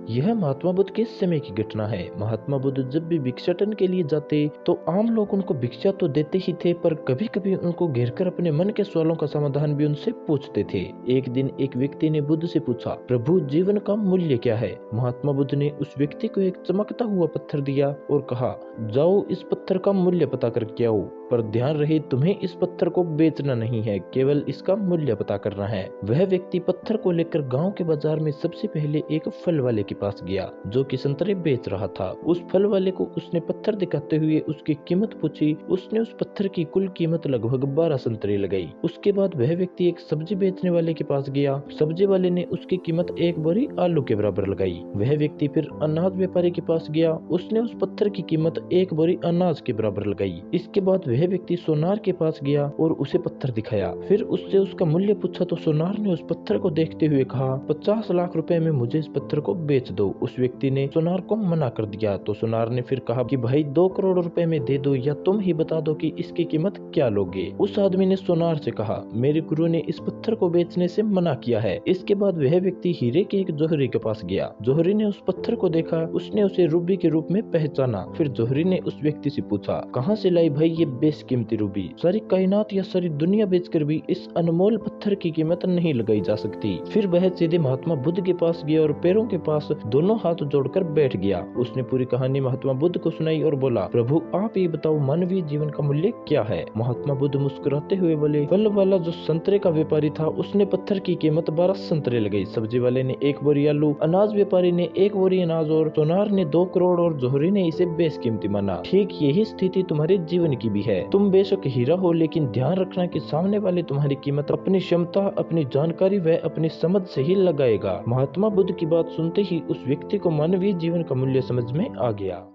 यह महात्मा बुद्ध के समय की घटना है। महात्मा बुद्ध जब भी भिक्षाटन के लिए जाते तो आम लोग उनको भिक्षा तो देते ही थे, पर कभी कभी उनको घेरकर अपने मन के सवालों का समाधान भी उनसे पूछते थे। एक दिन एक व्यक्ति ने बुद्ध से पूछा, प्रभु जीवन का मूल्य क्या है? महात्मा बुद्ध ने उस व्यक्ति को एक चमकता हुआ पत्थर दिया और कहा, जाओ इस पत्थर का मूल्य पता करके आओ, पर ध्यान रहे तुम्हें इस पत्थर को बेचना नहीं है, केवल इसका मूल्य पता करना है। वह व्यक्ति पत्थर को लेकर गांव के बाजार में सबसे पहले एक फल वाले के पास गया जो कि संतरे बेच रहा था। उस फल वाले को उसने पत्थर दिखाते हुए उसकी कीमत पूछी। उसने उस पत्थर की कुल कीमत लगभग 12 संतरे लगाई। उसके बाद वह व्यक्ति एक सब्जी बेचने वाले के पास गया। सब्जी वाले ने उसकी कीमत एक बोरी आलू के बराबर लगाई। वह व्यक्ति फिर अनाज व्यापारी के पास गया। उसने उस पत्थर की कीमत एक बोरी अनाज के बराबर लगाई। इसके बाद वह व्यक्ति सोनार के पास गया और उसे पत्थर दिखाया। फिर उससे उसका मूल्य पूछा तो सोनार ने उस पत्थर को देखते हुए कहा, 50 लाख रुपए में मुझे इस पत्थर को बेच दो। उस व्यक्ति ने सोनार को मना कर दिया तो सोनार ने फिर कहा कि भाई 2 करोड़ रुपए में दे दो, या तुम ही बता दो कि इसकी कीमत क्या लोगे। उस आदमी ने सोनार से कहा, मेरे गुरु ने इस पत्थर को बेचने से मना किया है। इसके बाद वह व्यक्ति हीरे के एक जौहरी के पास गया। जौहरी ने उस पत्थर को देखा। उसने उसे रूबी के रूप में पहचाना। फिर जौहरी ने उस व्यक्ति से पूछा, कहाँ से लाई भाई ये बेशकीमती रूबी? सारी कायनात या सारी दुनिया बेचकर भी इस अनमोल पत्थर की कीमत नहीं लगाई जा सकती। फिर वह सीधे महात्मा बुद्ध के पास गया और पैरों के पास दोनों हाथ जोड़कर बैठ गया। उसने पूरी कहानी महात्मा बुद्ध को सुनाई और बोला, प्रभु आप ये बताओ मानवीय जीवन का मूल्य क्या है? महात्मा बुद्ध मुस्कुराते हुए बोले, फल वाला जो संतरे का व्यापारी था उसने पत्थर की कीमत 12 संतरे लगाई। सब्जी वाले ने 1 बोरी आलू, अनाज व्यापारी ने 1 बोरी अनाज और सोनार ने 2 करोड़ और जौहरी ने इसे बेशकीमती माना। ठीक यही स्थिति तुम्हारे जीवन की भी है। तुम बेशक हीरा हो, लेकिन ध्यान रखना कि सामने वाले तुम्हारी कीमत अपनी क्षमता, अपनी जानकारी व अपनी समझ से ही लगाएगा। महात्मा बुद्ध की बात सुनते ही उस व्यक्ति को मानवीय जीवन का मूल्य समझ में आ गया।